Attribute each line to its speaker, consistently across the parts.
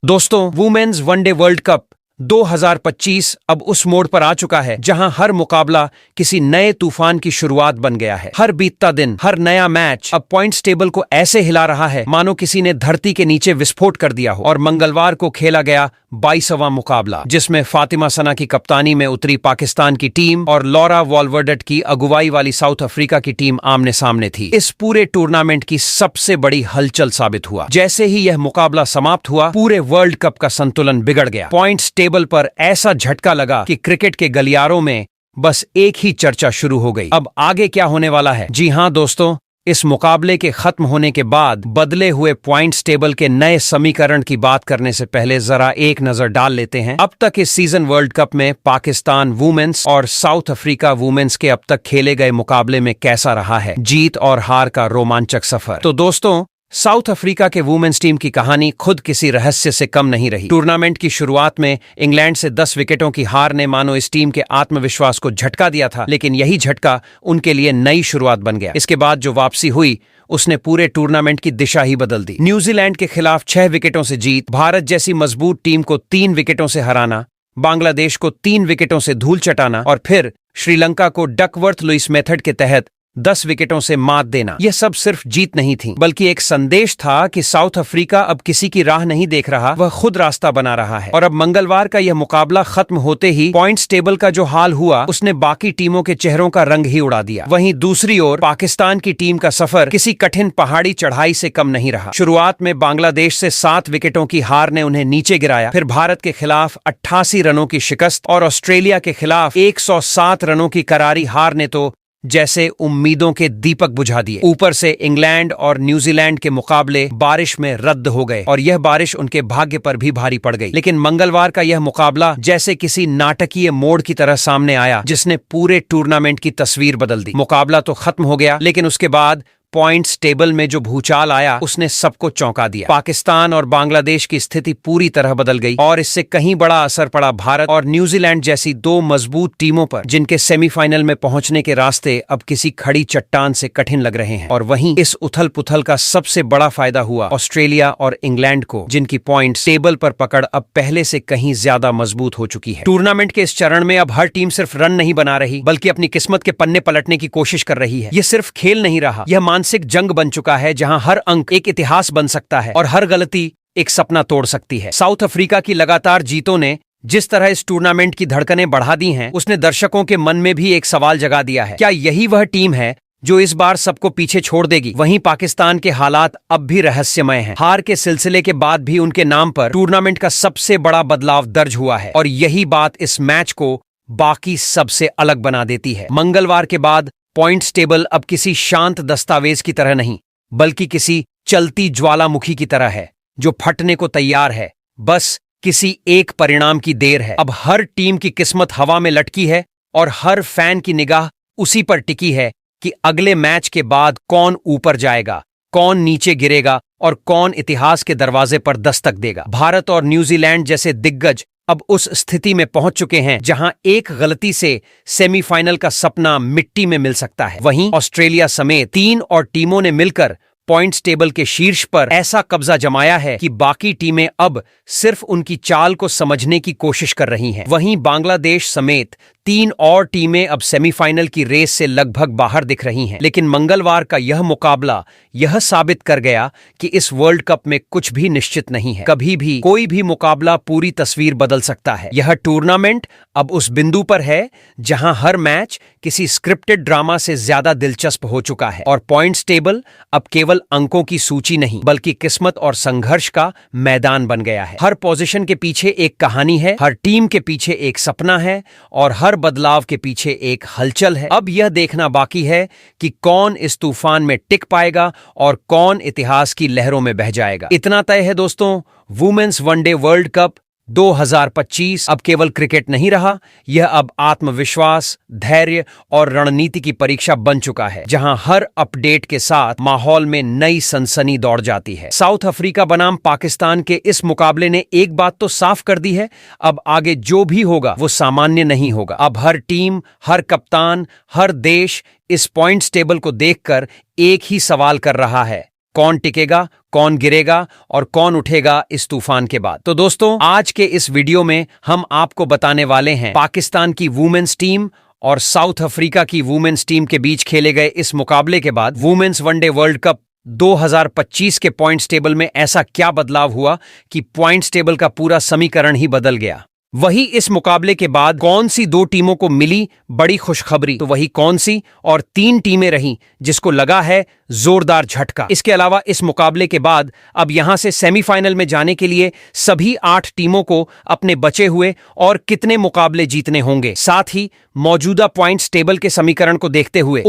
Speaker 1: दोस्तों, women's one day world cup 2025 अब उस मोड़ पर आ चुका है जहां हर मुकाबला किसी नए तूफान की शुरुआत बन गया है। हर बीतता दिन, हर नया मैच अब पॉइंट्स टेबल को ऐसे हिला रहा है मानो किसी ने धरती के नीचे विस्फोट कर दिया हो। और मंगलवार को खेला गया 22वां मुकाबला, जिसमें फातिमा सना की कप्तानी में उतरी पाकिस्तान की टीम और लॉरा वॉल्वर्डेट की अगुवाई वाली साउथ अफ्रीका की टीम आमने सामने थी। इस पूरे टूर्नामेंट की सबसे बड़ी हलचल साबित हुआ। जैसे ही यह मुकाबला समाप्त हुआ, पूरे वर्ल्ड कप का संतुलन बिगड़ गया। पॉइंट्स टेबल पर ऐसा झटका लगा कि क्रिकेट के गलियारों में बस एक ही चर्चा शुरू हो गई, अब आगे क्या होने वाला है। जी हां दोस्तों, इस मुकाबले के खत्म होने के बाद बदले हुए पॉइंट्स टेबल के नए समीकरण की बात करने से पहले जरा एक नजर डाल लेते हैं अब तक इस सीजन वर्ल्ड कप में पाकिस्तान वुमेन्स और साउथ अफ्रीका वुमेन्स के अब तक खेले गए मुकाबले में कैसा रहा है जीत और हार का रोमांचक सफर। तो दोस्तों, साउथ अफ्रीका के वुमेन्स टीम की कहानी खुद किसी रहस्य से कम नहीं रही। टूर्नामेंट की शुरुआत में इंग्लैंड से 10 विकेटों की हार ने मानो इस टीम के आत्मविश्वास को झटका दिया था, लेकिन यही झटका उनके लिए नई शुरुआत बन गया। इसके बाद जो वापसी हुई उसने पूरे टूर्नामेंट की दिशा ही बदल दी। न्यूजीलैंड के खिलाफ 6 विकेटों से जीत, भारत जैसी मजबूत टीम को 3 विकेटों से हराना, बांग्लादेश को 3 विकेटों से धूल चटाना और फिर श्रीलंका को डकवर्थ लुइस मेथड के तहत 10 विकेटों से मात देना, यह सब सिर्फ जीत नहीं थी, बल्कि एक संदेश था कि साउथ अफ्रीका अब किसी की राह नहीं देख रहा, वह खुद रास्ता बना रहा है। और अब मंगलवार का यह मुकाबला खत्म होते ही पॉइंट्स टेबल का जो हाल हुआ उसने बाकी टीमों के चेहरों का रंग ही उड़ा दिया। वहीं दूसरी ओर पाकिस्तान की टीम का सफर किसी कठिन पहाड़ी चढ़ाई से कम नहीं रहा। शुरुआत में बांग्लादेश से 7 विकेटों की हार ने उन्हें नीचे गिराया, फिर भारत के खिलाफ 88 रनों की शिकस्त और ऑस्ट्रेलिया के खिलाफ 107 रनों की करारी हार ने तो जैसे उम्मीदों के दीपक बुझा दिए। ऊपर से इंग्लैंड और न्यूजीलैंड के मुकाबले बारिश में रद्द हो गए और यह बारिश उनके भाग्य पर भी भारी पड़ गई। लेकिन मंगलवार का यह मुकाबला जैसे किसी नाटकीय मोड़ की तरह सामने आया, जिसने पूरे टूर्नामेंट की तस्वीर बदल दी। मुकाबला तो खत्म हो गया, लेकिन उसके बाद पॉइंट्स टेबल में जो भूचाल आया उसने सबको चौंका दिया। पाकिस्तान और बांग्लादेश की स्थिति पूरी तरह बदल गई और इससे कहीं बड़ा असर पड़ा भारत और न्यूजीलैंड जैसी 2 मजबूत टीमों पर, जिनके सेमीफाइनल में पहुंचने के रास्ते अब किसी खड़ी चट्टान से कठिन लग रहे हैं। और वहीं इस उथल पुथल का सबसे बड़ा फायदा हुआ ऑस्ट्रेलिया और इंग्लैंड को, जिनकी पॉइंट्स टेबल पर पकड़ अब पहले से कहीं ज्यादा मजबूत हो चुकी है। टूर्नामेंट के इस चरण में अब हर टीम सिर्फ रन नहीं बना रही, बल्कि अपनी किस्मत के पन्ने पलटने की कोशिश कर रही है। यह सिर्फ खेल नहीं रहा, यह मानसिक जंग बन चुका है जहां हर अंक एक इतिहास बन सकता है और हर गलती एक सपना तोड़ सकती है। साउथ अफ्रीका की लगातार जीतों ने जिस तरह इस टूर्नामेंट की धड़कनें बढ़ा दी हैं, उसने दर्शकों के मन में भी एक सवाल जगा दिया है, क्या यही वह टीम है जो इस बार सबको पीछे छोड़ देगी। वहीं पाकिस्तान के हालात अब भी रहस्यमय हैं। हार के सिलसिले के बाद भी उनके नाम पर टूर्नामेंट का सबसे बड़ा बदलाव दर्ज हुआ है और यही बात इस मैच को बाकी सबसे अलग बना देती है। मंगलवार के बाद पॉइंट्स टेबल अब किसी शांत दस्तावेज की तरह नहीं, बल्कि किसी चलती ज्वालामुखी की तरह है जो फटने को तैयार है। बस किसी एक परिणाम की देर है। अब हर टीम की किस्मत हवा में लटकी है और हर फैन की निगाह उसी पर टिकी है कि अगले मैच के बाद कौन ऊपर जाएगा, कौन नीचे गिरेगा और कौन इतिहास के दरवाजे पर दस्तक देगा। भारत और न्यूजीलैंड जैसे दिग्गज अब उस स्थिति में पहुंच चुके हैं जहां एक गलती से सेमीफाइनल का सपना मिट्टी में मिल सकता है। वहीं ऑस्ट्रेलिया समेत 3 और टीमों ने मिलकर पॉइंट्स टेबल के शीर्ष पर ऐसा कब्जा जमाया है कि बाकी टीमें अब सिर्फ उनकी चाल को समझने की कोशिश कर रही हैं। वहीं बांग्लादेश समेत 3 और टीमें अब सेमीफाइनल की रेस से लगभग बाहर दिख रही हैं। लेकिन मंगलवार का यह मुकाबला यह साबित कर गया कि इस वर्ल्ड कप में कुछ भी निश्चित नहीं है। कभी भी कोई भी मुकाबला पूरी तस्वीर बदल सकता है। यह टूर्नामेंट अब उस बिंदु पर है जहां हर मैच किसी स्क्रिप्टेड ड्रामा से ज्यादा दिलचस्प हो चुका है और पॉइंट्स टेबल अब केवल अंकों की सूची नहीं, बल्कि किस्मत और संघर्ष का मैदान बन गया है। हर पोजीशन के पीछे एक कहानी है, हर टीम के पीछे एक सपना है और हर बदलाव के पीछे एक हलचल है। अब यह देखना बाकी है कि कौन इस तूफान में टिक पाएगा और कौन इतिहास की लहरों में बह जाएगा। इतना तय है दोस्तों, वुमेन्स वनडे वर्ल्ड कप 2025 अब केवल क्रिकेट नहीं रहा, यह अब आत्मविश्वास, धैर्य और रणनीति की परीक्षा बन चुका है, जहां हर अपडेट के साथ माहौल में नई सनसनी दौड़ जाती है। साउथ अफ्रीका बनाम पाकिस्तान के इस मुकाबले ने एक बात तो साफ कर दी है, अब आगे जो भी होगा वो सामान्य नहीं होगा। अब हर टीम, हर कप्तान, हर देश इस पॉइंट्स टेबल को देखकर एक ही सवाल कर रहा है, कौन टिकेगा, कौन गिरेगा और कौन उठेगा इस तूफान के बाद। तो दोस्तों, आज के इस वीडियो में हम आपको बताने वाले हैं पाकिस्तान की वुमेन्स टीम और साउथ अफ्रीका की वुमेन्स टीम के बीच खेले गए इस मुकाबले के बाद वुमेन्स वनडे वर्ल्ड कप 2025 के पॉइंट्स टेबल में ऐसा क्या बदलाव हुआ कि पॉइंट्स टेबल का पूरा समीकरण ही बदल गया। वही इस मुकाबले के बाद कौन सी दो टीमों को मिली बड़ी खुशखबरी, तो वही कौन सी और 3 टीमें रहीं जिसको लगा है जोरदार झटका। इसके अलावा इस मुकाबले के बाद अब यहां से सेमीफाइनल में जाने के लिए सभी 8 टीमों को अपने बचे हुए और कितने मुकाबले जीतने होंगे, साथ ही मौजूदा पॉइंट्स टेबल के समीकरण को देखते हुए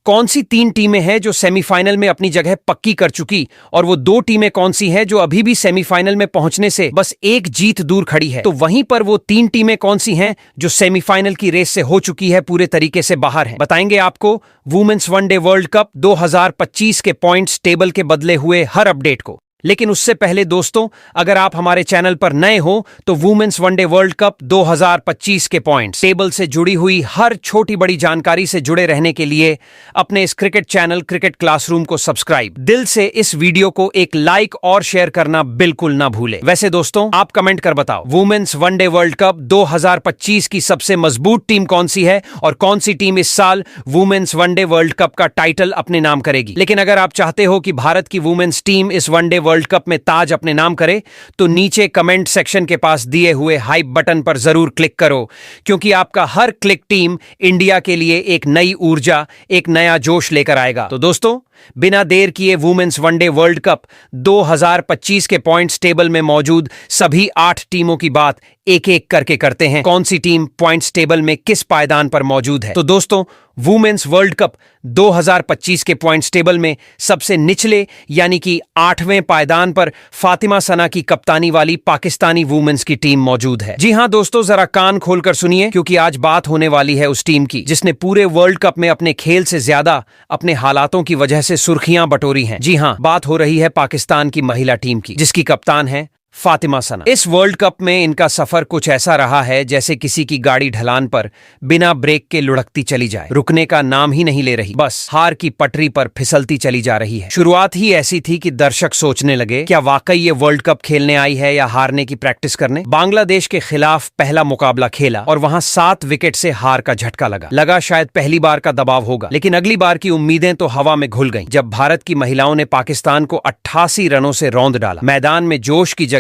Speaker 1: कौन सी 3 टीमें हैं जो सेमीफाइनल में अपनी जगह पक्की कर चुकी और वो 2 टीमें कौन सी हैं जो अभी भी सेमीफाइनल में पहुंचने से बस एक जीत दूर खड़ी है। तो वहीं पर वो 3 टीमें कौन सी हैं जो सेमीफाइनल की रेस से हो चुकी है, पूरे तरीके से बाहर हैं। बताएंगे आपको वुमेन्स वनडे वर्ल्ड कप 2025 के पॉइंट्स टेबल के बदले हुए हर अपडेट को। लेकिन उससे पहले दोस्तों, अगर आप हमारे चैनल पर नए हो तो वुमेन्स वनडे वर्ल्ड कप 2025 के पॉइंट्स टेबल से जुड़ी हुई हर छोटी बड़ी जानकारी से जुड़े रहने के लिए अपने इस क्रिकेट चैनल क्रिकेट क्लासरूम को सब्सक्राइब, दिल से इस वीडियो को एक लाइक और शेयर करना बिल्कुल ना भूले। वैसे दोस्तों, आप कमेंट कर बताओ वुमेन्स वनडे वर्ल्ड कप 2025 की सबसे मजबूत टीम कौन सी है और कौन सी टीम इस साल वुमेन्स वनडे वर्ल्ड कप का टाइटल अपने नाम करेगी। लेकिन अगर आप चाहते हो कि भारत की वुमेन्स टीम इस वनडे वर्ल्ड कप में ताज अपने नाम करे तो नीचे कमेंट सेक्शन के पास दिए हुए हाइप बटन पर जरूर क्लिक करो, क्योंकि आपका हर क्लिक टीम इंडिया के लिए एक नई ऊर्जा, एक नया जोश लेकर आएगा। तो दोस्तों, बिना देर किए वुमेन्स वनडे वर्ल्ड कप 2025 के पॉइंट्स टेबल में मौजूद सभी 8 टीमों की बात एक एक करके करते हैं। कौन सी टीम पॉइंट्स टेबल में किस पायदान पर मौजूद है। तो दोस्तों, वुमेन्स वर्ल्ड कप 2025 के पॉइंट्स टेबल में सबसे निचले यानी कि 8वें पायदान पर फातिमा सना की कप्तानी वाली पाकिस्तानी वुमेन्स की टीम मौजूद है। जी हां दोस्तों, जरा कान खोलकर सुनिए, क्योंकि आज बात होने वाली है उस टीम की जिसने पूरे वर्ल्ड कप में अपने खेल से ज्यादा अपने हालातों की वजह से सुर्खियां बटोरी हैं। जी हां, बात हो रही है पाकिस्तान की महिला टीम की, जिसकी कप्तान है फातिमा सना। इस वर्ल्ड कप में इनका सफर कुछ ऐसा रहा है जैसे किसी की गाड़ी ढलान पर बिना ब्रेक के लुढ़कती चली जाए, रुकने का नाम ही नहीं ले रही, बस हार की पटरी पर फिसलती चली जा रही है। शुरुआत ही ऐसी थी कि दर्शक सोचने लगे, क्या वाकई ये वर्ल्ड कप खेलने आई है या हारने की प्रैक्टिस करने। बांग्लादेश के खिलाफ पहला मुकाबला खेला और वहां 7 विकेट से हार का झटका लगा शायद पहली बार का दबाव होगा, लेकिन अगली बार की उम्मीदें तो हवा में घुल गईं जब भारत की महिलाओं ने पाकिस्तान को 88 रनों से रौंद डाला। मैदान में जोश की जगह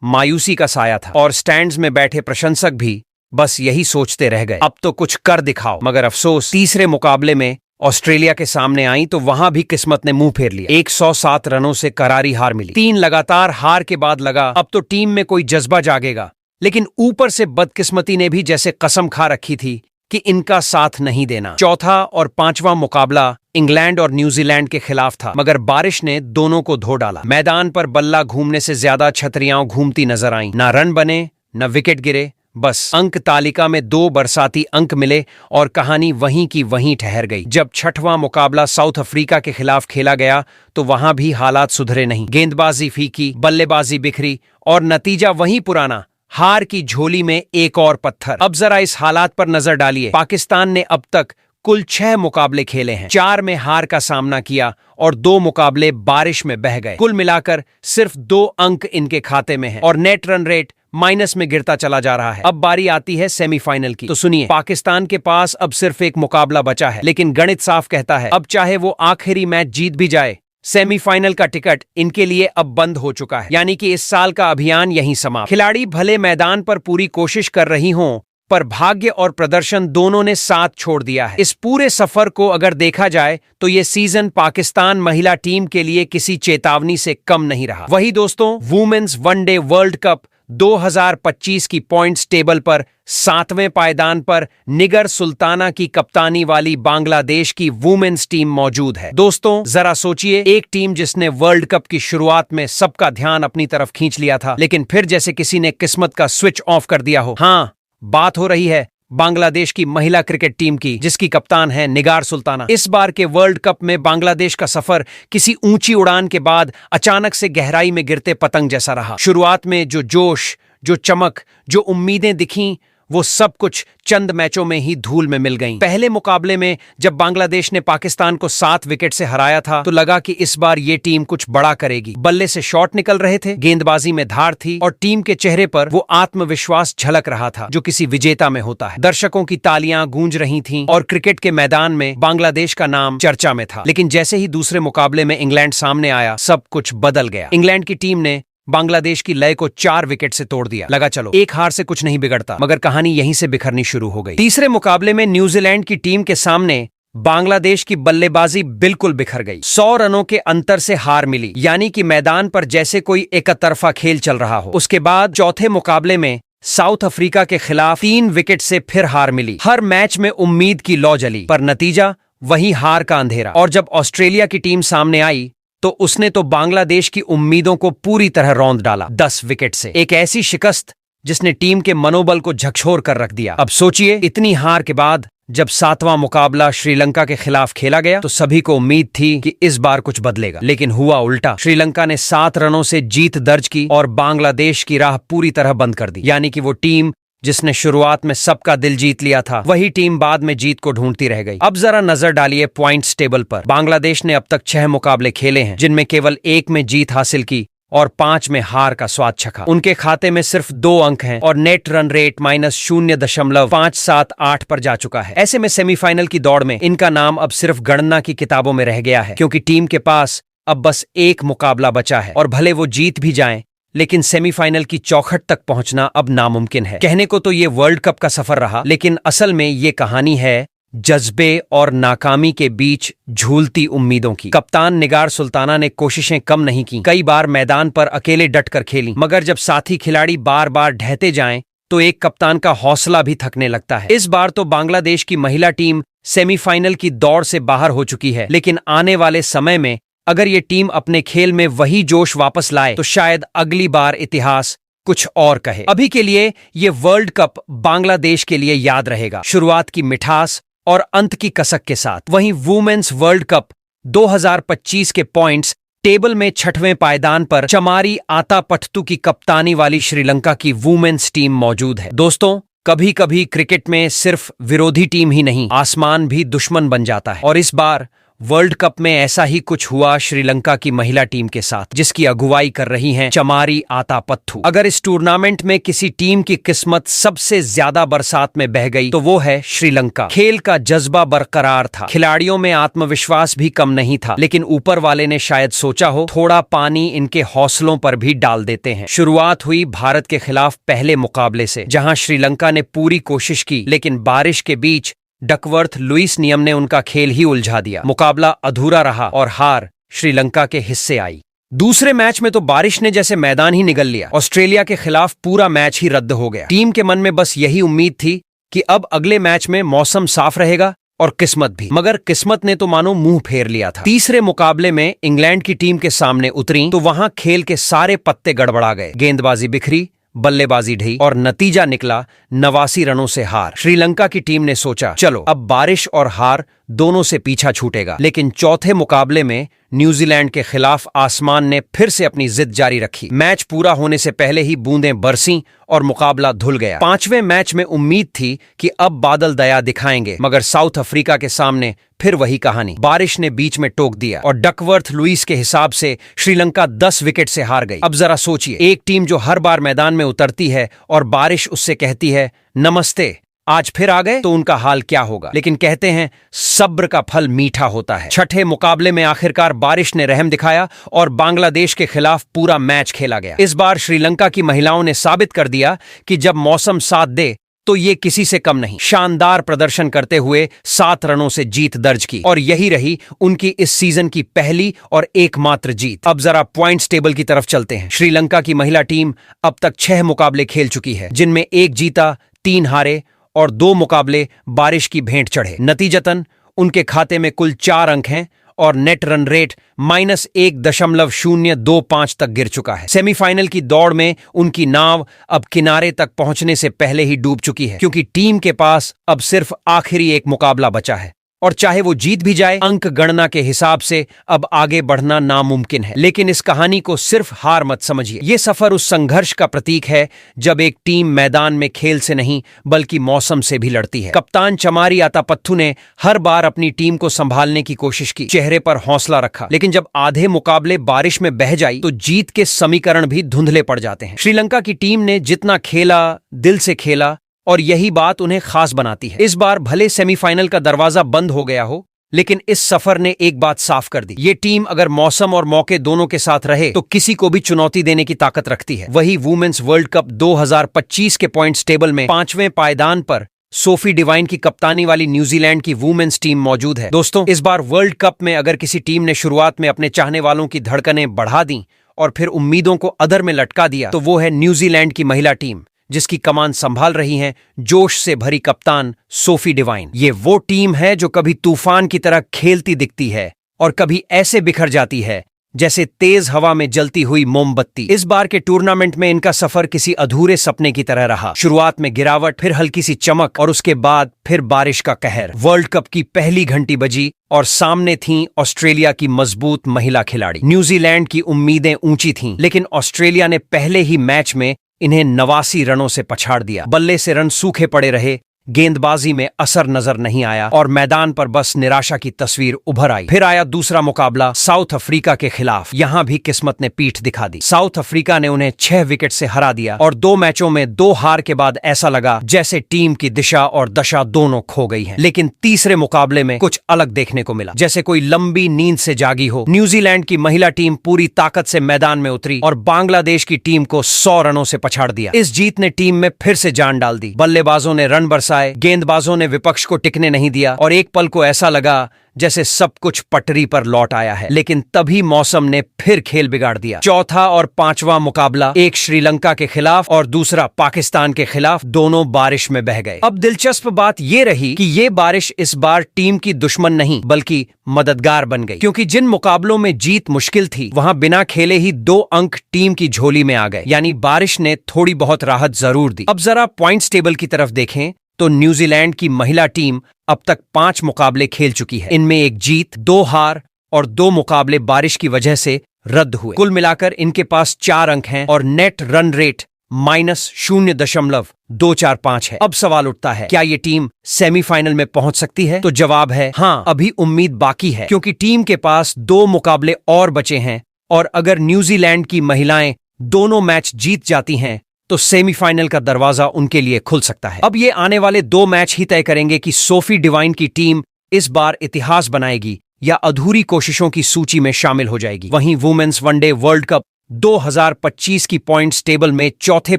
Speaker 1: मायूसी का साया था और स्टैंड्स में बैठे प्रशंसक भी बस यही सोचते रह गए, अब तो कुछ कर दिखाओ। मगर अफसोस, तीसरे मुकाबले में ऑस्ट्रेलिया के सामने आई तो वहां भी किस्मत ने मुंह फेर लिया। 107 रनों से करारी हार मिली। 3 लगातार हार के बाद लगा अब तो टीम में कोई जज्बा जागेगा, लेकिन ऊपर से बदकिस्मती ने भी जैसे कसम खा रखी थी कि इनका साथ नहीं देना। चौथा और 5वां मुकाबला इंग्लैंड और न्यूजीलैंड के खिलाफ था, मगर बारिश ने दोनों को धो डाला। मैदान पर बल्ला घूमने से ज्यादा छतरियां घूमती नजर आईं। ना रन बने, न विकेट गिरे, बस अंक तालिका में 2 बरसाती अंक मिले और कहानी वहीं की वहीं ठहर गई। जब 6वां मुकाबला साउथ अफ्रीका के खिलाफ खेला गया तो वहां भी हालात सुधरे नहीं। गेंदबाजी फीकी, बल्लेबाजी बिखरी और नतीजा वहीं पुराना, हार की झोली में एक और पत्थर। अब जरा इस हालात पर नजर डालिए। पाकिस्तान ने अब तक कुल 6 मुकाबले खेले हैं, 4 में हार का सामना किया और 2 मुकाबले बारिश में बह गए। कुल मिलाकर सिर्फ 2 अंक इनके खाते में हैं और नेट रन रेट माइनस में गिरता चला जा रहा है। अब बारी आती है सेमीफाइनल की। तो सुनिए, पाकिस्तान के पास अब सिर्फ एक मुकाबला बचा है, लेकिन गणित साफ कहता है अब चाहे वो आखिरी मैच जीत भी जाए, सेमीफाइनल का टिकट इनके लिए अब बंद हो चुका है। यानी कि इस साल का अभियान यहीं समाप्त। खिलाड़ी भले मैदान पर पूरी कोशिश कर रही हों, पर भाग्य और प्रदर्शन दोनों ने साथ छोड़ दिया है। इस पूरे सफर को अगर देखा जाए तो ये सीजन पाकिस्तान महिला टीम के लिए किसी चेतावनी से कम नहीं रहा। वही दोस्तों, वुमेन्स वनडे वर्ल्ड कप 2025 की पॉइंट्स टेबल पर 7वें पायदान पर निगर सुल्ताना की कप्तानी वाली बांग्लादेश की वुमेन्स टीम मौजूद है। दोस्तों, जरा सोचिए, एक टीम जिसने वर्ल्ड कप की शुरुआत में सबका ध्यान अपनी तरफ खींच लिया था, लेकिन फिर जैसे किसी ने किस्मत का स्विच ऑफ कर दिया हो। हाँ, बात हो रही है बांग्लादेश की महिला क्रिकेट टीम की, जिसकी कप्तान है निगार सुल्ताना। इस बार के वर्ल्ड कप में बांग्लादेश का सफर किसी ऊंची उड़ान के बाद अचानक से गहराई में गिरते पतंग जैसा रहा। शुरुआत में जो जोश, जो चमक, जो उम्मीदें दिखीं, वो सब कुछ चंद मैचों में ही धूल में मिल गईं। पहले मुकाबले में जब बांग्लादेश ने पाकिस्तान को 7 विकेट से हराया था तो लगा कि इस बार ये टीम कुछ बड़ा करेगी। बल्ले से शॉट निकल रहे थे, गेंदबाजी में धार थी और टीम के चेहरे पर वो आत्मविश्वास झलक रहा था जो किसी विजेता में होता है। दर्शकों की तालियां गूंज रही थीं और क्रिकेट के मैदान में बांग्लादेश का नाम चर्चा में था। लेकिन जैसे ही दूसरे मुकाबले में इंग्लैंड सामने आया, सब कुछ बदल गया। इंग्लैंड की टीम ने बांग्लादेश की लय को 4 विकेट से तोड़ दिया। लगा चलो एक हार से कुछ नहीं बिगड़ता, मगर कहानी यहीं से बिखरनी शुरू हो गई। तीसरे मुकाबले में न्यूजीलैंड की टीम के सामने बांग्लादेश की बल्लेबाजी बिल्कुल बिखर गई। 100 रनों के अंतर से हार मिली, यानी कि मैदान पर जैसे कोई एकतरफा खेल चल रहा हो। उसके बाद चौथे मुकाबले में साउथ अफ्रीका के खिलाफ 3 विकेट से फिर हार मिली। हर मैच में उम्मीद की लौ जली, पर नतीजा वही हार का अंधेरा। और जब ऑस्ट्रेलिया की टीम सामने आई तो उसने तो बांग्लादेश की उम्मीदों को पूरी तरह रौंद डाला 10 विकेट से। एक ऐसी शिकस्त जिसने टीम के मनोबल को झकझोर कर रख दिया। अब सोचिए, इतनी हार के बाद जब 7वां मुकाबला श्रीलंका के खिलाफ खेला गया तो सभी को उम्मीद थी कि इस बार कुछ बदलेगा, लेकिन हुआ उल्टा। श्रीलंका ने 7 रनों से जीत दर्ज की और बांग्लादेश की राह पूरी तरह बंद कर दी। यानी कि वो टीम जिसने शुरुआत में सबका दिल जीत लिया था, वही टीम बाद में जीत को ढूंढती रह गई। अब जरा नजर डालिए पॉइंट्स टेबल पर। बांग्लादेश ने अब तक 6 मुकाबले खेले हैं, जिनमें केवल 1 में जीत हासिल की और 5 में हार का स्वाद चखा। उनके खाते में सिर्फ 2 अंक हैं और नेट रन रेट -0.578 पर जा चुका है। ऐसे में सेमीफाइनल की दौड़ में इनका नाम अब सिर्फ गणना की किताबों में रह गया है, क्योंकि टीम के पास अब बस 1 मुकाबला बचा है और भले वो जीत भी जाएं, लेकिन सेमीफाइनल की चौखट तक पहुंचना अब नामुमकिन है। कहने को तो ये वर्ल्ड कप का सफर रहा, लेकिन असल में ये कहानी है जज्बे और नाकामी के बीच झूलती उम्मीदों की। कप्तान निगार सुल्ताना ने कोशिशें कम नहीं की। कई बार मैदान पर अकेले डटकर खेली, मगर जब साथी खिलाड़ी बार बार ढहते जाएं तो एक कप्तान का हौसला भी थकने लगता है। इस बार तो बांग्लादेश की महिला टीम सेमीफाइनल की दौड़ से बाहर हो चुकी है, लेकिन आने वाले समय में अगर ये टीम अपने खेल में वही जोश वापस लाए तो शायद अगली बार इतिहास कुछ और कहे। अभी के लिए ये वर्ल्ड कप बांग्लादेश के लिए याद रहेगा, शुरुआत की मिठास और अंत की कसक के साथ। वहीं वुमेन्स वर्ल्ड कप 2025 के पॉइंट्स टेबल में 6वें पायदान पर चमारी आतापट्टू की कप्तानी वाली श्रीलंका की वुमेन्स टीम मौजूद है। दोस्तों, कभी कभी क्रिकेट में सिर्फ विरोधी टीम ही नहीं, आसमान भी दुश्मन बन जाता है, और इस बार वर्ल्ड कप में ऐसा ही कुछ हुआ श्रीलंका की महिला टीम के साथ, जिसकी अगुवाई कर रही हैं चमारी आतापट्टू। अगर इस टूर्नामेंट में किसी टीम की किस्मत सबसे ज्यादा बरसात में बह गई तो वो है श्रीलंका। खेल का जज्बा बरकरार था, खिलाड़ियों में आत्मविश्वास भी कम नहीं था, लेकिन ऊपर वाले ने शायद सोचा हो थोड़ा पानी इनके हौसलों पर भी डाल देते हैं। शुरुआत हुई भारत के खिलाफ पहले मुकाबले से, जहां श्रीलंका ने पूरी कोशिश की, लेकिन बारिश के बीच डकवर्थ लुईस नियम ने उनका खेल ही उलझा दिया। मुकाबला अधूरा रहा और हार श्रीलंका के हिस्से आई। दूसरे मैच में तो बारिश ने जैसे मैदान ही निगल लिया। ऑस्ट्रेलिया के खिलाफ पूरा मैच ही रद्द हो गया। टीम के मन में बस यही उम्मीद थी कि अब अगले मैच में मौसम साफ रहेगा और किस्मत भी, मगर किस्मत ने तो मानो मुंह फेर लिया था। तीसरे मुकाबले में इंग्लैंड की टीम के सामने उतरी तो वहां खेल के सारे पत्ते गड़बड़ा गए। गेंदबाजी बिखरी, बल्लेबाजी ढही और नतीजा निकला 89 रनों से हार। श्रीलंका की टीम ने सोचा चलो अब बारिश और हार दोनों से पीछा छूटेगा, लेकिन चौथे मुकाबले में न्यूजीलैंड के खिलाफ आसमान ने फिर से अपनी जिद जारी रखी। मैच पूरा होने से पहले ही बूंदें बरसीं और मुकाबला धुल गया। 5वें मैच में उम्मीद थी कि अब बादल दया दिखाएंगे, मगर साउथ अफ्रीका के सामने फिर वही कहानी। बारिश ने बीच में टोक दिया और डकवर्थ लुईस के हिसाब से श्रीलंका 10 विकेट से हार गई। अब जरा सोचिए, एक टीम जो हर बार मैदान में उतरती है और बारिश उससे कहती है नमस्ते, आज फिर आ गए, तो उनका हाल क्या होगा। लेकिन कहते हैं सब्र का फल मीठा होता है। छठे मुकाबले में आखिरकार बारिश ने रहम दिखाया और बांग्लादेश के खिलाफ पूरा मैच खेला गया। इस बार श्रीलंका की महिलाओं ने साबित कर दिया कि जब मौसम साथ दे तो ये किसी से कम नहीं। शानदार प्रदर्शन करते हुए 7 रनों से जीत दर्ज की और यही रही उनकी इस सीजन की पहली और एकमात्र जीत। अब जरा पॉइंट्स टेबल की तरफ चलते हैं। श्रीलंका की महिला टीम अब तक 6 मुकाबले खेल चुकी है, जिनमें 1 जीता, 3 हारे और 2 मुकाबले बारिश की भेंट चढ़े। नतीजतन उनके खाते में कुल 4 अंक हैं और नेट रन रेट -1.025 तक गिर चुका है। सेमीफाइनल की दौड़ में उनकी नाव अब किनारे तक पहुंचने से पहले ही डूब चुकी है, क्योंकि टीम के पास अब सिर्फ आखिरी एक मुकाबला बचा है और चाहे वो जीत भी जाए, अंक गणना के हिसाब से अब आगे बढ़ना नामुमकिन है। लेकिन इस कहानी को सिर्फ हार मत समझिए। ये सफर उस संघर्ष का प्रतीक है जब एक टीम मैदान में खेल से नहीं बल्कि मौसम से भी लड़ती है। कप्तान चमारी आतापत्थु ने हर बार अपनी टीम को संभालने की कोशिश की, चेहरे पर हौसला रखा, लेकिन जब आधे मुकाबले बारिश में बह जाई तो जीत के समीकरण भी धुंधले पड़ जाते हैं। श्रीलंका की टीम ने जितना खेला, दिल से खेला, और यही बात उन्हें खास बनाती है। इस बार भले सेमीफाइनल का दरवाजा बंद हो गया हो, लेकिन इस सफर ने एक बात साफ कर दी। ये टीम अगर मौसम और मौके दोनों के साथ रहे तो किसी को भी चुनौती देने की ताकत रखती है। वही वुमेन्स वर्ल्ड कप 2025 के पॉइंट्स टेबल में 5वें पायदान पर सोफी डिवाइन की कप्तानी वाली न्यूजीलैंड की वुमेन्स टीम मौजूद है। दोस्तों, इस बार वर्ल्ड कप में अगर किसी टीम ने शुरुआत में अपने चाहने वालों की धड़कनें बढ़ा दी और फिर उम्मीदों को अधर में लटका दिया, तो वो है न्यूजीलैंड की महिला टीम, जिसकी कमान संभाल रही हैं जोश से भरी कप्तान सोफी डिवाइन। ये वो टीम है जो कभी तूफान की तरह खेलती दिखती है और कभी ऐसे बिखर जाती है जैसे तेज हवा में जलती हुई मोमबत्ती। इस बार के टूर्नामेंट में इनका सफर किसी अधूरे सपने की तरह रहा। शुरुआत में गिरावट, फिर हल्की सी चमक और उसके बाद फिर बारिश का कहर। वर्ल्ड कप की पहली घंटी बजी और सामने थीं ऑस्ट्रेलिया की मजबूत महिला खिलाड़ी। न्यूजीलैंड की उम्मीदें ऊंची थीं, लेकिन ऑस्ट्रेलिया ने पहले ही मैच में इन्हें 89 रनों से पछाड़ दिया। बल्ले से रन सूखे पड़े रहे, गेंदबाजी में असर नजर नहीं आया और मैदान पर बस निराशा की तस्वीर उभर आई। फिर आया दूसरा मुकाबला साउथ अफ्रीका के खिलाफ। यहां भी किस्मत ने पीठ दिखा दी। साउथ अफ्रीका ने उन्हें 6 विकेट से हरा दिया और 2 मैचों में 2 हार के बाद ऐसा लगा जैसे टीम की दिशा और दशा दोनों खो गई है। लेकिन तीसरे मुकाबले में कुछ अलग देखने को मिला, जैसे कोई लंबी नींद से जागी हो। न्यूजीलैंड की महिला टीम पूरी ताकत से मैदान में उतरी और बांग्लादेश की टीम को 100 रनों से पछाड़ दिया। इस जीत ने टीम में फिर से जान डाल दी। बल्लेबाजों ने रन बरसाए, गेंदबाजों ने विपक्ष को टिकने नहीं दिया और एक पल को ऐसा लगा जैसे सब कुछ पटरी पर लौट आया है। लेकिन तभी मौसम ने फिर खेल बिगाड़ दिया। चौथा और 5वां मुकाबला, एक श्रीलंका के खिलाफ और दूसरा पाकिस्तान के खिलाफ, दोनों बारिश में बह गए। अब दिलचस्प बात यह रही कि ये बारिश इस बार टीम की दुश्मन नहीं बल्कि मददगार बन गई, क्योंकि जिन मुकाबलों में जीत मुश्किल थी वहां बिना खेले ही 2 अंक टीम की झोली में आ गए। यानी बारिश ने थोड़ी बहुत राहत जरूर दी। अब जरा पॉइंट्स टेबल की तरफ देखें तो न्यूजीलैंड की महिला टीम अब तक 5 मुकाबले खेल चुकी है। इनमें 1 जीत, 2 हार और 2 मुकाबले बारिश की वजह से रद्द हुए। कुल मिलाकर इनके पास 4 अंक हैं और नेट रन रेट -0.245 है। अब सवाल उठता है, क्या ये टीम सेमीफाइनल में पहुंच सकती है? तो जवाब है हाँ, अभी उम्मीद बाकी है, क्योंकि टीम के पास 2 मुकाबले और बचे हैं और अगर न्यूजीलैंड की महिलाएं दोनों मैच जीत जाती हैं तो सेमीफाइनल का दरवाजा उनके लिए खुल सकता है। अब ये आने वाले 2 मैच ही तय करेंगे कि सोफी डिवाइन की टीम इस बार इतिहास बनाएगी या अधूरी कोशिशों की सूची में शामिल हो जाएगी। वहीं वुमेन्स वनडे वर्ल्ड कप 2025 की पॉइंट्स टेबल में चौथे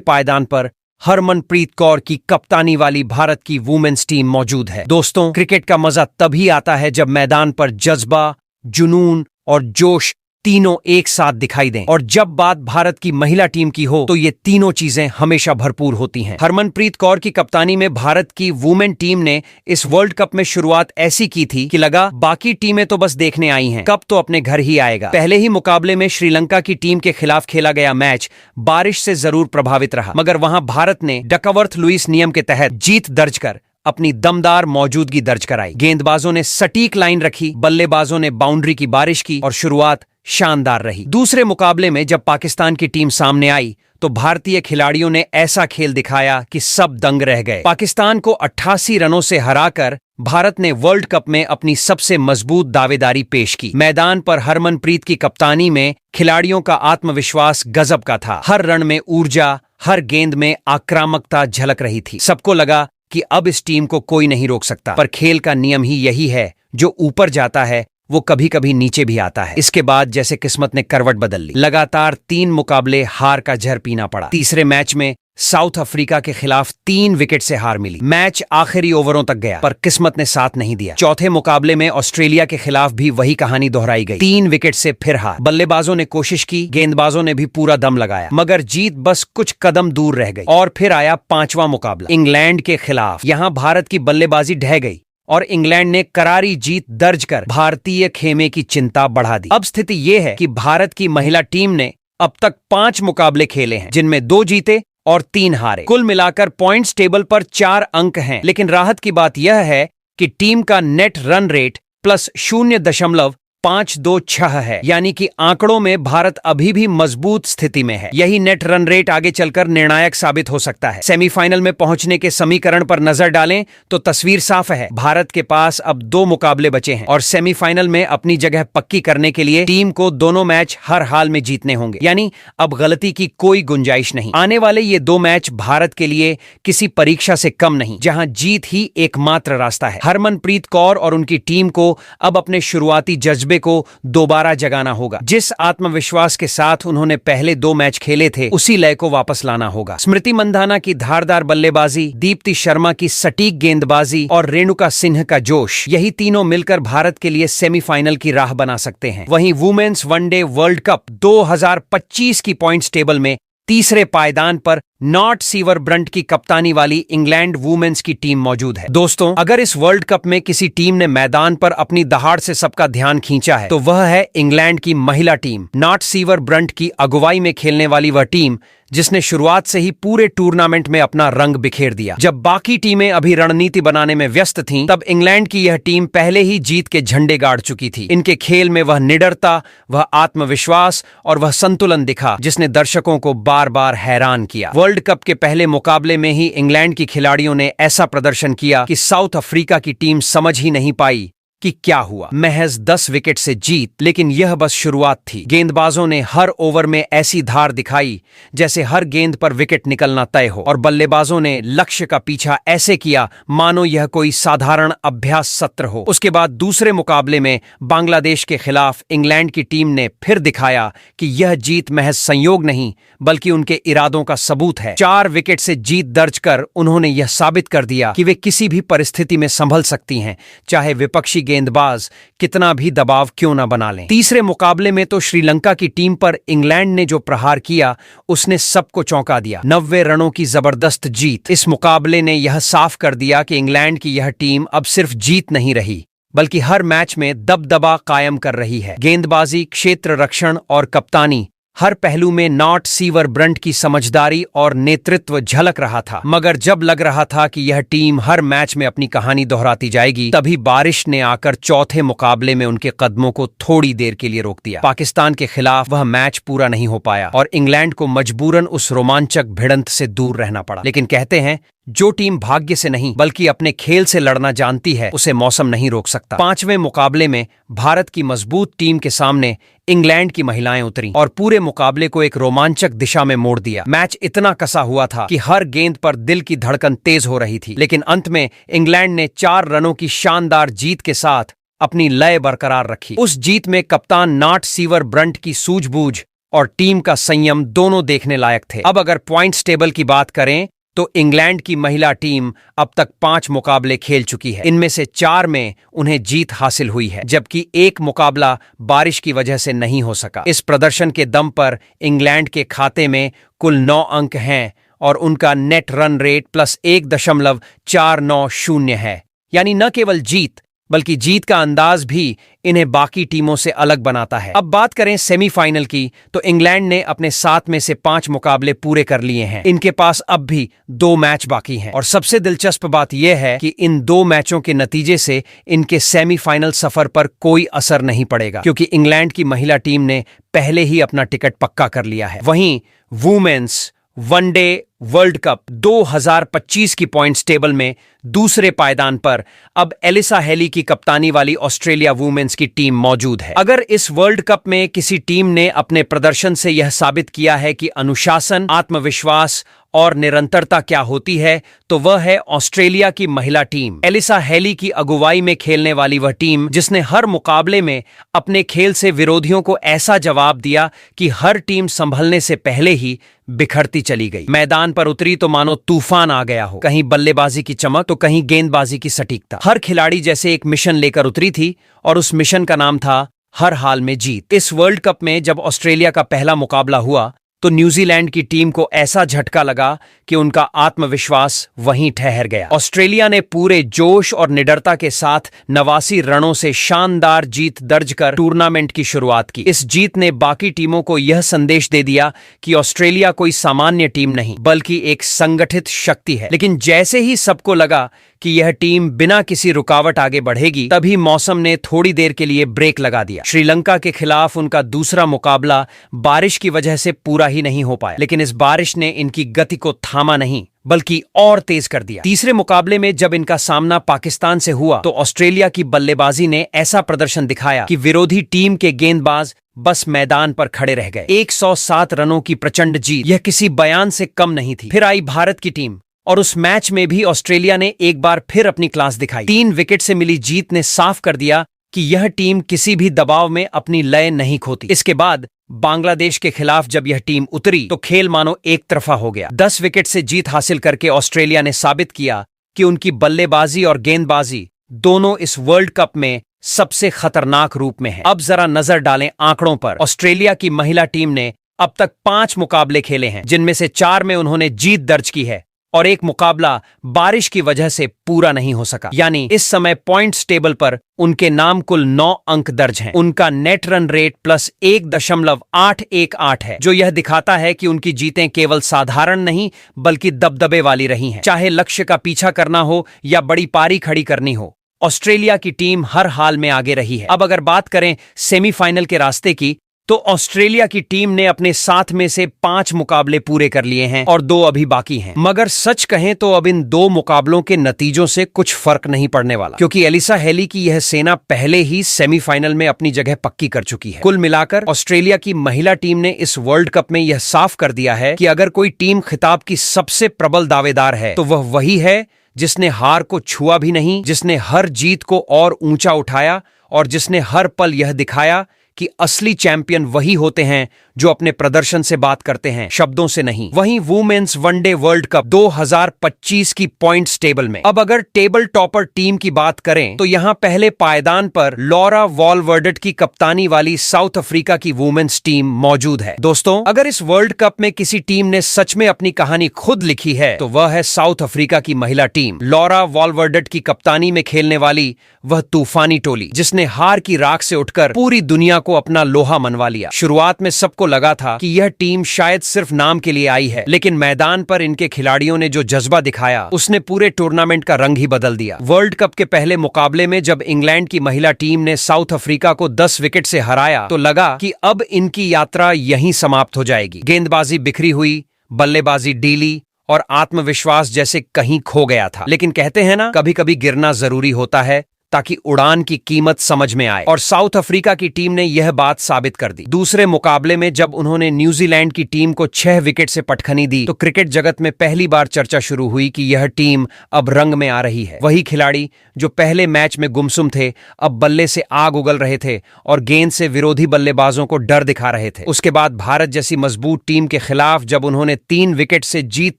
Speaker 1: पायदान पर हरमनप्रीत कौर की कप्तानी वाली भारत की वुमेन्स टीम मौजूद है। दोस्तों, क्रिकेट का मजा तभी आता है जब मैदान पर जज्बा, जुनून और जोश तीनों एक साथ दिखाई दें। और जब बात भारत की महिला टीम की हो तो ये तीनों चीजें हमेशा भरपूर होती हैं। हरमनप्रीत कौर की कप्तानी में भारत की वुमेन टीम ने इस वर्ल्ड कप में शुरुआत ऐसी की थी कि लगा बाकी टीमें तो बस देखने आई हैं, कप तो अपने घर ही आएगा। पहले ही मुकाबले में श्रीलंका की टीम के खिलाफ खेला गया मैच बारिश से जरूर प्रभावित रहा, मगर वहां भारत ने डकवर्थ लुईस नियम के तहत जीत दर्ज कर अपनी दमदार मौजूदगी दर्ज कराई। गेंदबाजों ने सटीक लाइन रखी, बल्लेबाजों ने बाउंड्री की बारिश की और शुरुआत शानदार रही। दूसरे मुकाबले में जब पाकिस्तान की टीम सामने आई तो भारतीय खिलाड़ियों ने ऐसा खेल दिखाया कि सब दंग रह गए। पाकिस्तान को 88 रनों से हराकर भारत ने वर्ल्ड कप में अपनी सबसे मजबूत दावेदारी पेश की। मैदान पर हरमनप्रीत की कप्तानी में खिलाड़ियों का आत्मविश्वास गजब का था। हर रन में ऊर्जा, हर गेंद में आक्रामकता झलक रही थी। सबको लगा कि अब इस टीम को कोई नहीं रोक सकता। पर खेल का नियम ही यही है, जो ऊपर जाता है वो कभी कभी नीचे भी आता है। इसके बाद जैसे किस्मत ने करवट बदल ली। लगातार 3 मुकाबले हार का जहर पीना पड़ा। तीसरे मैच में साउथ अफ्रीका के खिलाफ 3 विकेट से हार मिली। मैच आखिरी ओवरों तक गया पर किस्मत ने साथ नहीं दिया। चौथे मुकाबले में ऑस्ट्रेलिया के खिलाफ भी वही कहानी दोहराई गई। 3 विकेट से फिर हार। बल्लेबाजों ने कोशिश की, गेंदबाजों ने भी पूरा दम लगाया, मगर जीत बस कुछ कदम दूर रह गई। और फिर आया 5वां मुकाबला इंग्लैंड के खिलाफ। यहां भारत की बल्लेबाजी ढह गई और इंग्लैंड ने करारी जीत दर्ज कर भारतीय खेमे की चिंता बढ़ा दी। अब स्थिति यह है कि भारत की महिला टीम ने अब तक 5 मुकाबले खेले हैं, जिनमें 2 जीते और 3 हारे। कुल मिलाकर पॉइंट्स टेबल पर 4 अंक हैं। लेकिन राहत की बात यह है कि टीम का नेट रन रेट प्लस 0.526 है, यानी कि आंकड़ों में भारत अभी भी मजबूत स्थिति में है। यही नेट रन रेट आगे चलकर निर्णायक साबित हो सकता है। सेमीफाइनल में पहुंचने के समीकरण पर नजर डालें तो तस्वीर साफ है। भारत के पास अब 2 मुकाबले बचे हैं और सेमीफाइनल में अपनी जगह पक्की करने के लिए टीम को दोनों मैच हर हाल में जीतने होंगे, यानी अब गलती की कोई गुंजाइश नहीं। आने वाले ये 2 मैच भारत के लिए किसी परीक्षा से कम नहीं, जहां जीत ही एकमात्र रास्ता है। हरमनप्रीत कौर और उनकी टीम को अब अपने शुरुआती जज्बे को दोबारा जगाना होगा। जिस आत्मविश्वास के साथ उन्होंने पहले 2 मैच खेले थे, उसी लय को वापस लाना होगा। स्मृति मंधाना की धारदार बल्लेबाजी, दीप्ति शर्मा की सटीक गेंदबाजी और रेणुका सिंह का जोश, यही तीनों मिलकर भारत के लिए सेमीफाइनल की राह बना सकते हैं। वहीं वुमेन्स वनडे वर्ल्ड कप 2025 की पॉइंट्स टेबल में तीसरे पायदान पर नॉट सीवर ब्रंट की कप्तानी वाली इंग्लैंड वुमेन्स की टीम मौजूद है। दोस्तों, अगर इस वर्ल्ड कप में किसी टीम ने मैदान पर अपनी दहाड़ से सबका ध्यान खींचा है तो वह है इंग्लैंड की महिला टीम। नॉट सीवर ब्रंट की अगुवाई में खेलने वाली वह टीम जिसने शुरुआत से ही पूरे टूर्नामेंट में अपना रंग बिखेर दिया। जब बाकी टीमें अभी रणनीति बनाने में व्यस्त थीं, तब इंग्लैंड की यह टीम पहले ही जीत के झंडे गाड़ चुकी थी। इनके खेल में वह निडरता, वह आत्मविश्वास और वह संतुलन दिखा जिसने दर्शकों को बार बार हैरान किया। वर्ल्ड कप के पहले मुकाबले में ही इंग्लैंड की खिलाड़ियों ने ऐसा प्रदर्शन किया कि साउथ अफ्रीका की टीम समझ ही नहीं पाई कि क्या हुआ। महज 10 विकेट से जीत, लेकिन यह बस शुरुआत थी। गेंदबाजों ने हर ओवर में ऐसी धार दिखाई जैसे हर गेंद पर विकेट निकलना तय हो, और बल्लेबाजों ने लक्ष्य का पीछा ऐसे किया मानो यह कोई साधारण अभ्यास सत्र हो। उसके बाद दूसरे मुकाबले में बांग्लादेश के खिलाफ इंग्लैंड की टीम ने फिर दिखाया कि यह जीत महज संयोग नहीं बल्कि उनके इरादों का सबूत है। 4 विकेट से जीत दर्ज कर उन्होंने यह साबित कर दिया कि वे किसी भी परिस्थिति में संभल सकती हैं, चाहे विपक्षी गेंदबाज कितना भी दबाव क्यों न बना लें। तीसरे मुकाबले में तो श्रीलंका की टीम पर इंग्लैंड ने जो प्रहार किया उसने सबको चौंका दिया। 90 रनों की जबरदस्त जीत। इस मुकाबले ने यह साफ कर दिया कि इंग्लैंड की यह टीम अब सिर्फ जीत नहीं रही बल्कि हर मैच में दबदबा कायम कर रही है। गेंदबाजी, क्षेत्र रक्षण और कप्तानी, हर पहलू में नॉट सीवर ब्रंट की समझदारी और नेतृत्व झलक रहा था। मगर जब लग रहा था कि यह टीम हर मैच में अपनी कहानी दोहराती जाएगी, तभी बारिश ने आकर चौथे मुकाबले में उनके कदमों को थोड़ी देर के लिए रोक दिया। पाकिस्तान के खिलाफ वह मैच पूरा नहीं हो पाया और इंग्लैंड को मजबूरन उस रोमांचक भिड़ंत से दूर रहना पड़ा। लेकिन कहते हैं, जो टीम भाग्य से नहीं बल्कि अपने खेल से लड़ना जानती है, उसे मौसम नहीं रोक सकता। 5वें मुकाबले में भारत की मजबूत टीम के सामने इंग्लैंड की महिलाएं उतरी और पूरे मुकाबले को एक रोमांचक दिशा में मोड़ दिया। मैच इतना कसा हुआ था कि हर गेंद पर दिल की धड़कन तेज हो रही थी, लेकिन अंत में इंग्लैंड ने 4 रनों की शानदार जीत के साथ अपनी लय बरकरार रखी। उस जीत में कप्तान नॉट सीवर ब्रंट की सूझबूझ और टीम का संयम दोनों देखने लायक थे। अब अगर पॉइंट्स टेबल की बात करें तो इंग्लैंड की महिला टीम अब तक 5 मुकाबले खेल चुकी है। इनमें से 4 में उन्हें जीत हासिल हुई है, जबकि 1 मुकाबला बारिश की वजह से नहीं हो सका। इस प्रदर्शन के दम पर इंग्लैंड के खाते में कुल 9 अंक हैं और उनका नेट रन रेट प्लस 1.490 है। यानी न केवल जीत बल्कि जीत का अंदाज भी इन्हें बाकी टीमों से अलग बनाता है। अब बात करें सेमीफाइनल की, तो इंग्लैंड ने अपने 7 में से 5 मुकाबले पूरे कर लिए हैं। इनके पास अब भी 2 मैच बाकी हैं और सबसे दिलचस्प बात यह है कि इन 2 मैचों के नतीजे से इनके सेमीफाइनल सफर पर कोई असर नहीं पड़ेगा, क्योंकि इंग्लैंड की महिला टीम ने पहले ही अपना टिकट पक्का कर लिया है। वहीं वुमेन्स वनडे वर्ल्ड कप 2025 की पॉइंट्स टेबल में दूसरे पायदान पर अब एलिसा हेली की कप्तानी वाली ऑस्ट्रेलिया वुमेन्स की टीम मौजूद है। अगर इस वर्ल्ड कप में किसी टीम ने अपने प्रदर्शन से यह साबित किया है कि अनुशासन, आत्मविश्वास और निरंतरता क्या होती है, तो वह है ऑस्ट्रेलिया की महिला टीम। एलिसा हेली की अगुवाई में खेलने वाली वह टीम जिसने हर मुकाबले में अपने खेल से विरोधियों को ऐसा जवाब दिया कि हर टीम संभलने से पहले ही बिखरती चली गई। मैदान पर उतरी तो मानो तूफान आ गया हो, कहीं बल्लेबाजी की चमक तो कहीं गेंदबाजी की सटीकता। हर खिलाड़ी जैसे एक मिशन लेकर उतरी थी और उस मिशन का नाम था हर हाल में जीत। इस वर्ल्ड कप में जब ऑस्ट्रेलिया का पहला मुकाबला हुआ तो न्यूजीलैंड की टीम को ऐसा झटका लगा कि उनका आत्मविश्वास वहीं ठहर गया। ऑस्ट्रेलिया ने पूरे जोश और निडरता के साथ 89 रनों से शानदार जीत दर्ज कर टूर्नामेंट की शुरुआत की। इस जीत ने बाकी टीमों को यह संदेश दे दिया कि ऑस्ट्रेलिया कोई सामान्य टीम नहीं बल्कि एक संगठित शक्ति है। लेकिन जैसे ही सबको लगा कि यह टीम बिना किसी रुकावट आगे बढ़ेगी, तभी मौसम ने थोड़ी देर के लिए ब्रेक लगा दिया। श्रीलंका के खिलाफ उनका दूसरा मुकाबला बारिश की वजह से पूरा ही नहीं हो पाया, लेकिन इस बारिश ने इनकी गति को थामा नहीं बल्कि और तेज कर दिया। तीसरे मुकाबले में जब इनका सामना पाकिस्तान से हुआ तो ऑस्ट्रेलिया की बल्लेबाजी ने ऐसा प्रदर्शन दिखाया कि विरोधी टीम के गेंदबाज बस मैदान पर खड़े रह गए। 107 रनों की प्रचंड जीत, यह किसी बयान से कम नहीं थी। फिर आई भारत की टीम और उस मैच में भी ऑस्ट्रेलिया ने एक बार फिर अपनी क्लास दिखाई। 3 विकेट से मिली जीत ने साफ कर दिया कि यह टीम किसी भी दबाव में अपनी लय नहीं खोती। इसके बाद बांग्लादेश के खिलाफ जब यह टीम उतरी तो खेल मानो एक तरफा हो गया। 10 विकेट से जीत हासिल करके ऑस्ट्रेलिया ने साबित किया कि उनकी बल्लेबाजी और गेंदबाजी दोनों इस वर्ल्ड कप में सबसे खतरनाक रूप में है। अब जरा नजर डालें आंकड़ों पर। ऑस्ट्रेलिया की महिला टीम ने अब तक 5 मुकाबले खेले हैं, जिनमें से 4 में उन्होंने जीत दर्ज की है और एक मुकाबला बारिश की वजह से पूरा नहीं हो सका। यानी इस समय पॉइंट्स टेबल पर उनके नाम कुल 9 अंक दर्ज हैं। उनका नेट रन रेट +1.818 है, जो यह दिखाता है कि उनकी जीतें केवल साधारण नहीं बल्कि दबदबे वाली रही हैं। चाहे लक्ष्य का पीछा करना हो या बड़ी पारी खड़ी करनी हो, ऑस्ट्रेलिया की टीम हर हाल में आगे रही है। अब अगर बात करें सेमीफाइनल के रास्ते की, तो ऑस्ट्रेलिया की टीम ने अपने 7 में से 5 मुकाबले पूरे कर लिए हैं और 2 अभी बाकी हैं। मगर सच कहें तो अब इन 2 मुकाबलों के नतीजों से कुछ फर्क नहीं पड़ने वाला, क्योंकि एलिसा हेली की यह सेना पहले ही सेमीफाइनल में अपनी जगह पक्की कर चुकी है। कुल मिलाकर ऑस्ट्रेलिया की महिला टीम ने इस वर्ल्ड कप में यह साफ कर दिया है कि अगर कोई टीम खिताब की सबसे प्रबल दावेदार है तो वह वही है जिसने हार को छुआ भी नहीं, जिसने हर जीत को और ऊंचा उठाया और जिसने हर पल यह दिखाया कि असली चैंपियन वही होते हैं जो अपने प्रदर्शन से बात करते हैं, शब्दों से नहीं। वहीं वुमेन्स वनडे वर्ल्ड कप 2025 की पॉइंट्स टेबल में अब अगर टेबल टॉपर टीम की बात करें तो यहां पहले पायदान पर लॉरा वॉलवर्डेट की कप्तानी वाली साउथ अफ्रीका की वुमेन्स टीम मौजूद है। दोस्तों, अगर इस वर्ल्ड कप में किसी टीम ने सच में अपनी कहानी खुद लिखी है तो वह है साउथ अफ्रीका की महिला टीम। लॉरा वॉलवर्डेट की कप्तानी में खेलने वाली वह तूफानी टोली, जिसने हार की राख से उठकर पूरी दुनिया को अपना लोहा मनवा लिया। शुरुआत में सबको लगा था कि यह टीम शायद सिर्फ नाम के लिए आई है, लेकिन मैदान पर इनके खिलाड़ियों ने जो जज्बा दिखाया उसने पूरे टूर्नामेंट का रंग ही बदल दिया। वर्ल्ड कप के पहले मुकाबले में जब इंग्लैंड की महिला टीम ने साउथ अफ्रीका को 10 विकेट से हराया तो लगा कि अब इनकी यात्रा यहीं समाप्त हो जाएगी। गेंदबाजी बिखरी हुई, बल्लेबाजी ढीली और आत्मविश्वास जैसे कहीं खो गया था। लेकिन कहते हैं ना, कभी कभी गिरना जरूरी होता है ताकि उड़ान की कीमत समझ में आए, और साउथ अफ्रीका की टीम ने यह बात साबित कर दी। दूसरे मुकाबले में जब उन्होंने न्यूजीलैंड की टीम को 6 विकेट से पटखनी दी तो क्रिकेट जगत में पहली बार चर्चा शुरू हुई कि यह टीम अब रंग में आ रही है। वही खिलाड़ी जो पहले मैच में गुमसुम थे अब बल्ले से आग उगल रहे थे और गेंद से विरोधी बल्लेबाजों को डर दिखा रहे थे। उसके बाद भारत जैसी मजबूत टीम के खिलाफ जब उन्होंने 3 विकेट से जीत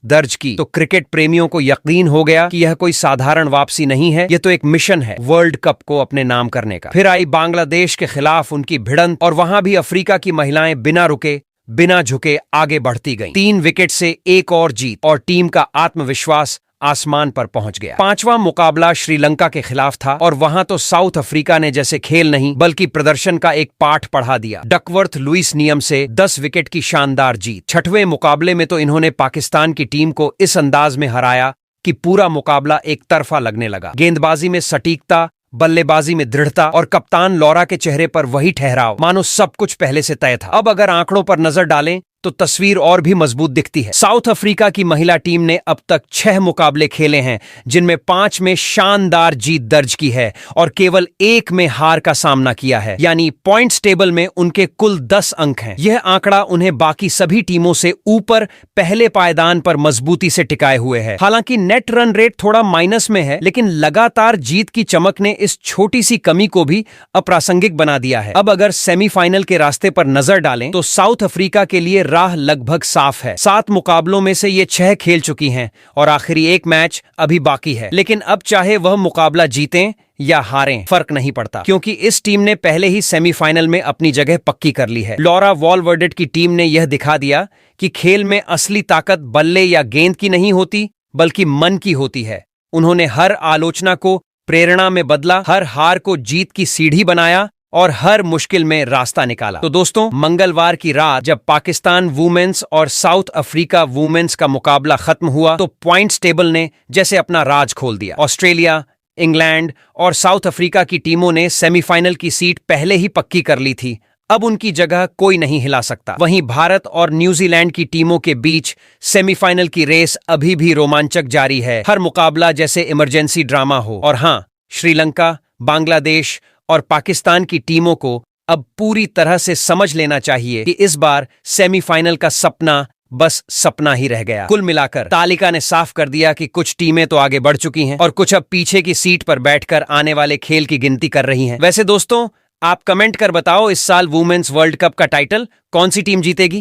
Speaker 1: दर्ज की तो क्रिकेट प्रेमियों को यकीन हो गया कि यह कोई साधारण वापसी नहीं है, यह तो एक मिशन है वर्ल्ड कप को अपने नाम करने का। फिर आई बांग्लादेश के खिलाफ उनकी भिड़ंत और वहां भी अफ्रीका की महिलाएं बिना रुके बिना झुके आगे बढ़ती गईं। 3 विकेट से एक और जीत और टीम का आत्मविश्वास आसमान पर पहुंच गया। 5वां मुकाबला श्रीलंका के खिलाफ था और वहां तो साउथ अफ्रीका ने जैसे खेल नहीं बल्कि प्रदर्शन का एक पाठ पढ़ा दिया। डकवर्थ लुइस नियम से 10 विकेट की शानदार जीत। 6वें मुकाबले में तो इन्होंने पाकिस्तान की टीम को इस अंदाज में हराया कि पूरा मुकाबला एक तरफा लगने लगा। गेंदबाजी में सटीकता, बल्लेबाजी में दृढ़ता और कप्तान लॉरा के चेहरे पर वही ठहराव, मानो सब कुछ पहले से तय था। अब अगर आंकड़ों पर नजर डालें तो तस्वीर और भी मजबूत दिखती है। साउथ अफ्रीका की महिला टीम ने अब तक 6 मुकाबले खेले हैं, जिनमें 5 में शानदार जीत दर्ज की है और केवल 1 में हार का सामना किया है। यानी पॉइंट्स टेबल में उनके कुल 10 अंक हैं। यह आंकड़ा उन्हें बाकी सभी टीमों से ऊपर पहले पायदान पर मजबूती से टिकाए हुए है। हालांकि नेट रन रेट थोड़ा माइनस में है, लेकिन लगातार जीत की चमक ने इस छोटी सी कमी को भी अप्रासंगिक बना दिया है। अब अगर सेमीफाइनल के रास्ते पर नजर डालें तो साउथ अफ्रीका के लिए राह लगभग साफ है। 7 मुकाबलों में से ये 6 खेल चुकी हैं और आखिरी एक मैच अभी बाकी है। लेकिन अब चाहे वह मुकाबला जीतें या हारें फर्क नहीं पड़ता, क्योंकि इस टीम ने पहले ही सेमीफाइनल में अपनी जगह पक्की कर ली है। लॉरा वॉलवर्डेट की टीम ने यह दिखा दिया कि खेल में असली ताकत बल्ले या गेंद की नहीं होती बल्कि मन की होती है। उन्होंने हर आलोचना को प्रेरणा में बदला, हर हार को जीत की सीढ़ी बनाया और हर मुश्किल में रास्ता निकाला। तो दोस्तों, मंगलवार की रात जब पाकिस्तान वुमेन्स और साउथ अफ्रीका वुमेन्स का मुकाबला खत्म हुआ तो पॉइंट्स टेबल ने जैसे अपना राज खोल दिया। ऑस्ट्रेलिया, इंग्लैंड और साउथ अफ्रीका की टीमों ने सेमीफाइनल की सीट पहले ही पक्की कर ली थी। अब उनकी जगह कोई नहीं हिला सकता। वहीं भारत और न्यूजीलैंड की टीमों के बीच सेमीफाइनल की रेस अभी भी रोमांचक जारी है। हर मुकाबला जैसे इमरजेंसी ड्रामा हो। और हां, श्रीलंका, बांग्लादेश और पाकिस्तान की टीमों को अब पूरी तरह से समझ लेना चाहिए कि इस बार सेमीफाइनल का सपना बस सपना ही रह गया। कुल मिलाकर तालिका ने साफ कर दिया कि कुछ टीमें तो आगे बढ़ चुकी हैं और कुछ अब पीछे की सीट पर बैठकर आने वाले खेल की गिनती कर रही हैं। वैसे दोस्तों, आप कमेंट कर बताओ, इस साल वुमेन्स वर्ल्ड कप का टाइटल कौन सी टीम जीतेगी?